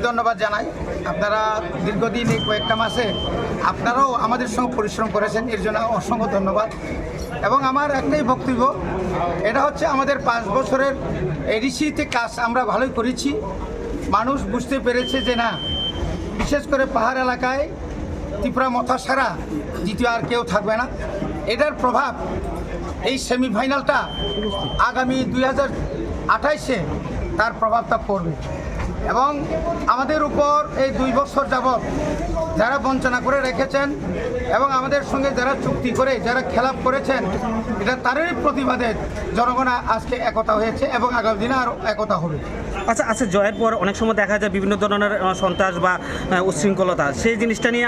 ধন্যবাদ জানাই। আপনারা দীর্ঘদিন এই কয়েকটা মাসে আপনারাও আমাদের সঙ্গে পরিশ্রম করেছেন, এর জন্য অসংখ্য ধন্যবাদ। এবং আমার একটাই বক্তব্য, এটা হচ্ছে আমাদের 5 বছরের এডিসিতে কাজ আমরা ভালোই করেছি। মানুষ বুঝতে পেরেছে যে না, বিশেষ করে পাহাড় এলাকায় ত্রিপুরা মথা ছাড়া দ্বিতীয় আর কেউ থাকবে না। এটার প্রভাব এই সেমিফাইনালটা আগামী 2028-এ তার প্রভাবটা পড়বে। এবং আমাদের উপর এই 2 বছর যাবৎ যারা বঞ্চনা করে রেখেছেন এবং আমাদের সঙ্গে যারা চুক্তি করে যারা খেলাপ করেছেন, এটা তারই প্রতিবাদে জনগণ আজকে একতা হয়েছে এবং আগামী দিনে আরও একতা হবে। আচ্ছা, জয়ের পর অনেক সময় দেখা যায় বিভিন্ন ধরনের সন্ত্রাস বা উচ্ছৃঙ্খলতা, সেই জিনিসটা নিয়ে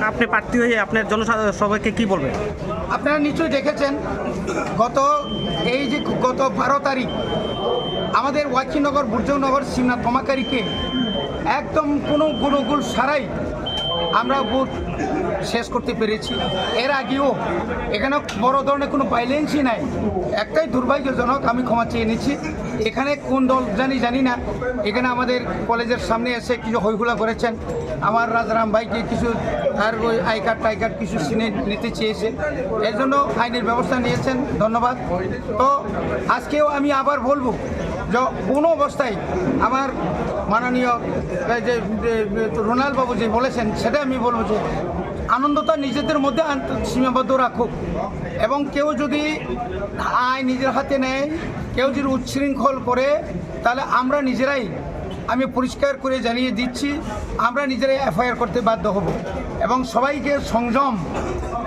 আপনি প্রার্থী হয়ে আপনার জনসভাকে কী বলবেন? আপনারা নিশ্চয়ই দেখেছেন গত 12 তারিখ আমাদের ওয়াকিনগর বুর্জনগর সিমনা তমাকারীকে একদম কোনো গুণগুল ছাড়াই আমরা ভোট শেষ করতে পেরেছি। এর আগেও এখানে বড় ধরনের কোনো ভাইলেন্সই নাই। একটাই দুর্ভাগ্যজনক, আমি ক্ষমা চেয়ে নিচ্ছি। এখানে কোন দল জানি না, এখানে আমাদের কলেজের সামনে এসে কিছু হইহুলা করেছেন। আমার রাজারাম ভাইকে কিছু তার ওই আই কার্ড কিছু সিনে নিতে চেয়েছে, এর জন্য আইনের ব্যবস্থা নিয়েছেন, ধন্যবাদ। তো আজকেও আমি আবার বলবো যে কোনো অবস্থায় আমার মাননীয় যে রোনাল্ড বাবু যে বলেছেন সেটা আমি বলবো যে আনন্দটা নিজেদের মধ্যে সীমাবদ্ধ রাখুক। এবং কেউ যদি আইন নিজের হাতে নেয়, কেউ যদি উচ্ছৃঙ্খল করে, তাহলে আমরা নিজেরাই, আমি পরিষ্কার করে জানিয়ে দিচ্ছি, আমরা নিজেরাই এফআইআর করতে বাধ্য হব। এবং সবাইকে সংযম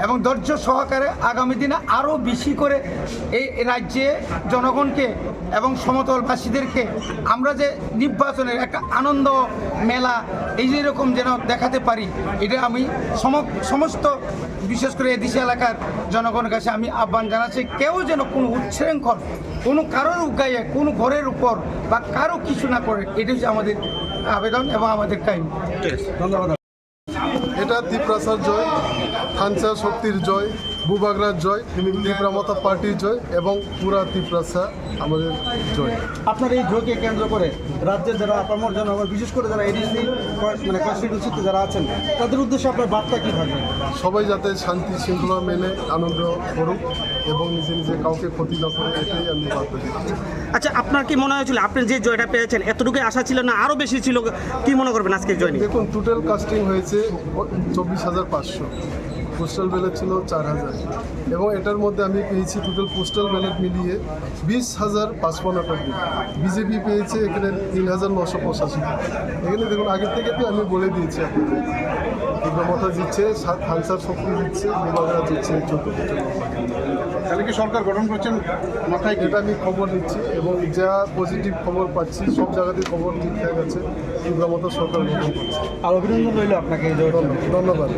এবং ধৈর্য সহকারে আগামী দিনে আরও বেশি করে এই রাজ্যে জনগণকে এবং সমতলবাসীদেরকে আমরা যে নির্বাচনের একটা আনন্দ মেলা এই যেরকম যেন দেখাতে পারি, এটা আমি সমস্ত বিশেষ করে এদেশি এলাকার জনগণের কাছে আমি আহ্বান জানাচ্ছি। কেউ যেন কোনো উচ্ছৃঙ্খল কোনো কারোর গায়ে কোনো ঘরের উপর বা কারো কিছু না করে, এটা হচ্ছে আমাদের আবেদন এবং আমাদের কাহিনী। ধন্যবাদ। এটা ত্রিপ্রাসার জয়, খানসা শক্তির জয়, বুবাগরার জয়, ত্রিপুরা মথা পার্টির জয় এবং পুরা ত্রিপ্রাসা আমাদের জয়। আপনার এই জয়কে কেন্দ্র করে রাজ্যের যারা আপামর জনগণ, বিশেষ করে যারা এডিসি কনস্টিটিউন্সিতে যারা আছেন, তাদের উদ্দেশ্যে আপনার বার্তা কী থাকবে? সবাই যাতে শান্তি শৃঙ্খলা মেনে আনন্দ করুক এবং নিজে কাউকে ক্ষতি না করে, এটাই আমি বার্তা দিচ্ছি। আচ্ছা, আপনার কি মনে হয়েছিল আপনি যে জয়টা পেয়েছেন এতটুকুই আশা ছিল না আরও বেশি ছিল? কি মনে করবেন আজকের জয় নিয়ে? দেখুন, টোটাল কাস্টিং হয়েছে 24,500, পোস্টাল ব্যালট ছিল 4,000 এবং এটার মধ্যে আমি পেয়েছি টোটাল পোস্টাল ব্যালট মিলিয়ে 20,055টা। বিজেপি পেয়েছে এখানে 3,985। এখানে দেখুন, আগের থেকে তো আমি বলে দিয়েছি আপনাদের, ত্রিপুরা জিতছে, খানসার শক্তি জিতছে, বুবাগরা জিতছে। তাহলে কি সরকার গঠন করছেন মাথায়? এটা আমি খবর নিচ্ছি এবং যা পজিটিভ খবর পাচ্ছি সব জায়গাতে খবর ঠিকঠাক আছে, ত্রিপুরা সরকার গঠন করছে। আর অভিনন্দন রইল আপনাকে। ধন্যবাদ।